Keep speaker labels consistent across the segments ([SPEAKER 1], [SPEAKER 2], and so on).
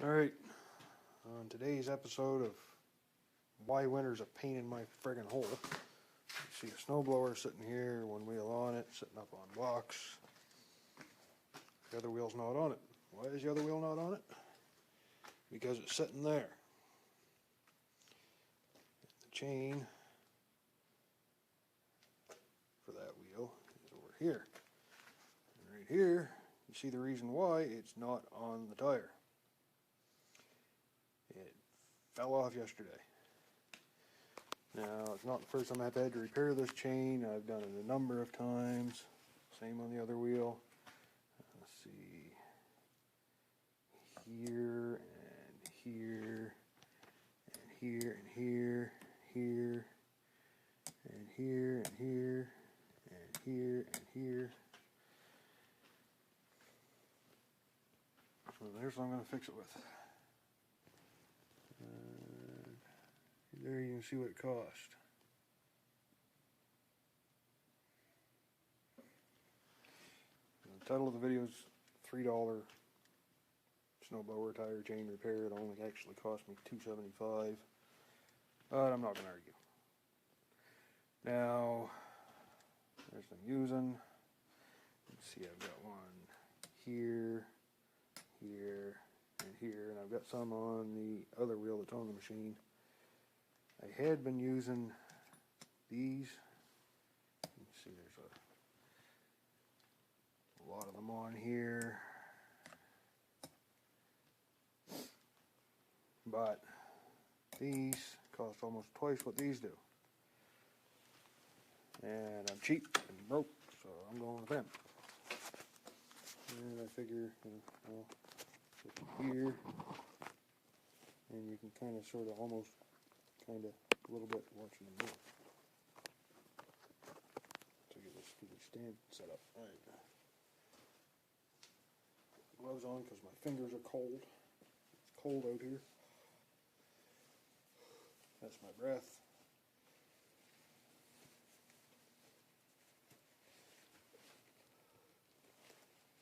[SPEAKER 1] Alright, on today's episode of why winter's a pain in my friggin' hole, you see a snowblower sitting here, one wheel on it, sitting up on blocks. The other wheel's not on it. Why is the other wheel not on it? Because it's sitting there. The chain for that wheel is over here. And right here, you see the reason why it's not on the tire. It fell off yesterday. Now, it's not the first time I've had to repair this chain. I've done it a number of times. Same on the other wheel. Let's see. Here, and here, and here, and here, here, and here, and here, and here, and here. So there's what I'm going to fix it with. There you can see what it cost. The title of the video is $3 snowblower tire chain repair. It only actually cost me $2.75, but I'm not going to argue. Now, there's what I'm using. Let's see, I've got one here, here, and here, and I've got some on the other wheel that's on the machine. I had been using these. You can see there's a lot of them on here. But these cost almost twice what these do. And I'm cheap and broke, so I'm going with them. And I figure, well, here, and you can kind of sort of almost a little bit watching them move. To get this stupid stand set up. Alright. Gloves on because my fingers are cold. It's cold out here. That's my breath.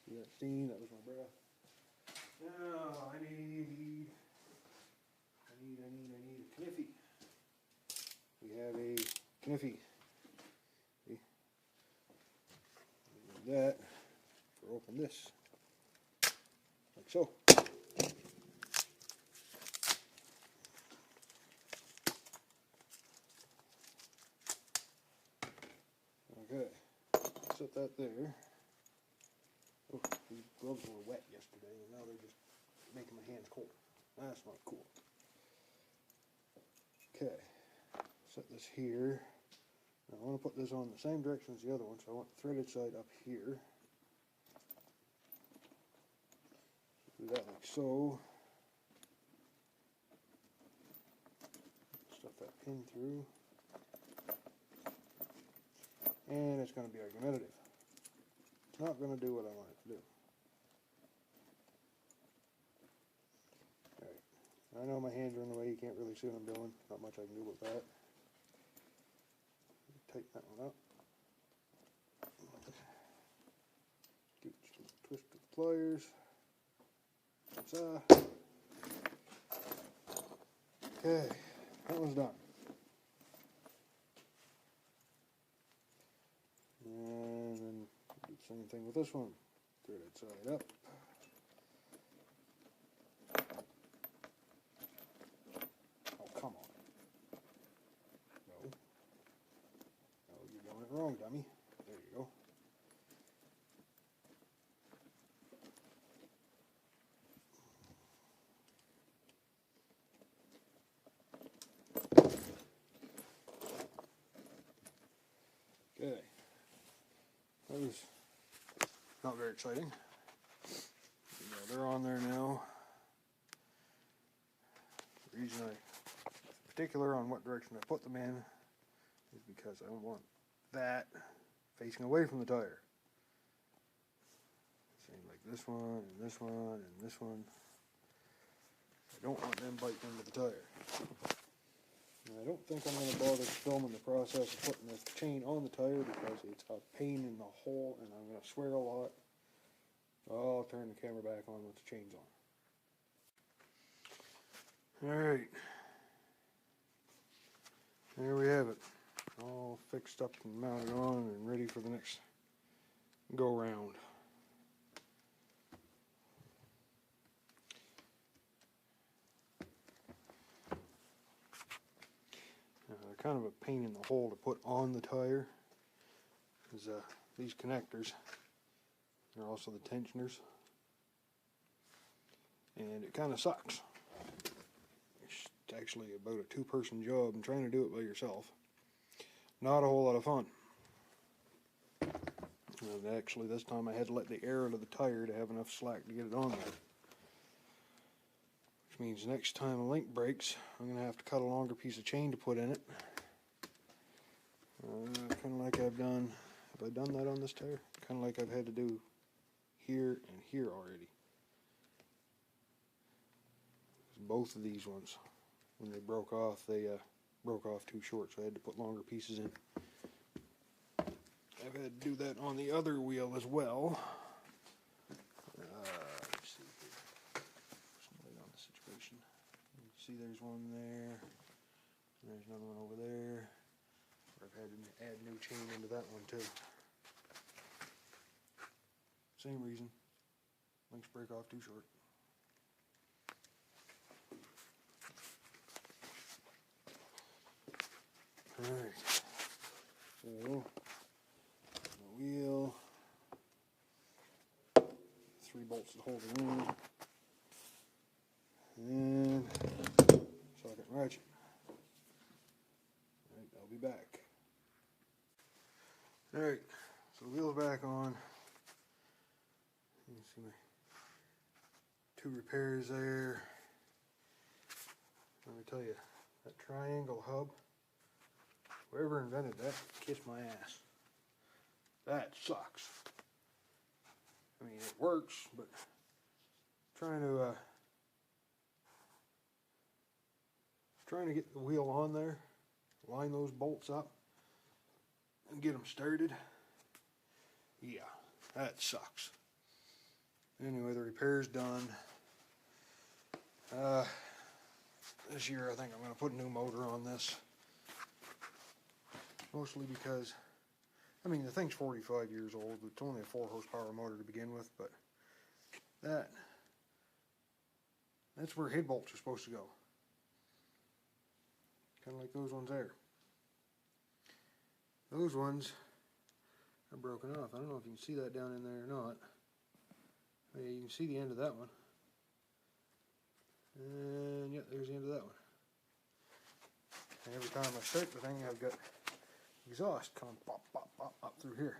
[SPEAKER 1] See that steam? That was my breath. Now I need a kniffy. We have a kniffy. See? Need that for open this. Like so. Okay. Set that there. Oh, these gloves were wet yesterday and now they're just making my hands cold. That's not cool. Okay. Set this here. Now I want to put this on the same direction as the other one, so I want the threaded side up here. Do that like so. Stuff that pin through. And it's going to be argumentative. It's not going to do what I want it to do. Alright. I know my hands are in the way, you can't really see what I'm doing. Not much I can do with that. Tighten that one up. Give it just a twist with the pliers. Okay, that one's done. And then do the same thing with this one. Thread it side up. Oh, come on. No. No, you're doing it wrong, dummy. There you go. Okay. That was not very exciting. Yeah, they're on there now. The reason I'm particular on what direction I put them in is because I don't want that facing away from the tire. Same like this one, and this one, and this one. I don't want them biting into the tire. And I don't think I'm going to bother filming the process of putting the chain on the tire because it's a pain in the hole and I'm going to swear a lot. I'll turn the camera back on once the chain's on. Alright. There we have it. All fixed up and mounted on and ready for the next go round. They're kind of a pain in the hole to put on the tire. Is these connectors. They're also the tensioners. And it kind of sucks. It's actually about a two-person job and trying to do it by yourself. Not a whole lot of fun. And actually this time I had to let the air out of the tire to have enough slack to get it on there. Which means next time a link breaks, I'm going to have to cut a longer piece of chain to put in it. Kind of like I've done, have I done that on this tire? Kind of like I've had to do here and here already. Both of these ones, when they broke off too short, so I had to put longer pieces in. I've had to do that on the other wheel as well. Let's see here. Some light on the situation. You can see there's one there. And there's another one over there. I've had to add new chain into that one too. Same reason. Links break off too short. Alright. So, the wheel. 3 bolts to hold it in. And socket and ratchet. Alright, I'll be back. Alright, so the wheel's back on. You can see my 2 repairs there. Let me tell you, that triangle hub, whoever invented that, kiss my ass. That sucks. I mean, it works, but trying to get the wheel on there, line those bolts up, and get them started. Yeah, that sucks. Anyway, the repair's done. This year I think I'm going to put a new motor on this. Mostly because, I mean, the thing's 45 years old. It's only a 4 horsepower motor to begin with, but that's where head bolts are supposed to go. Kind of like those ones there. Those ones are broken off. I don't know if you can see that down in there or not. Yeah, you can see the end of that one. And yeah, there's the end of that one. And every time I start the thing, I've got exhaust coming pop, pop, pop up through here.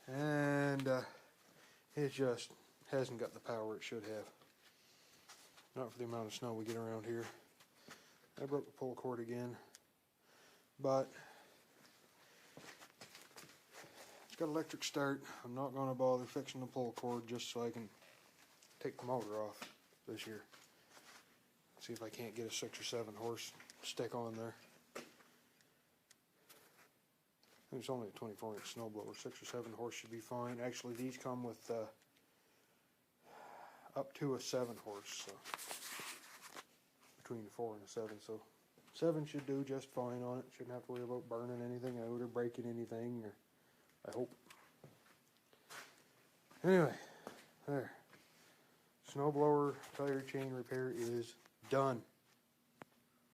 [SPEAKER 1] And it just hasn't got the power it should have. Not for the amount of snow we get around here. I broke the pull cord again. But it's got electric start. I'm not going to bother fixing the pull cord just so I can take the motor off this year. See if I can't get a 6 or 7 horse stick on there. I think it's only a 24-inch snowblower. 6 or 7 horse should be fine. Actually, these come with up to a 7 horse, so between 4 and a 7. So 7 should do just fine on it. Shouldn't have to worry about burning anything out or breaking anything, or I hope. Anyway, there. Snowblower tire chain repair is done.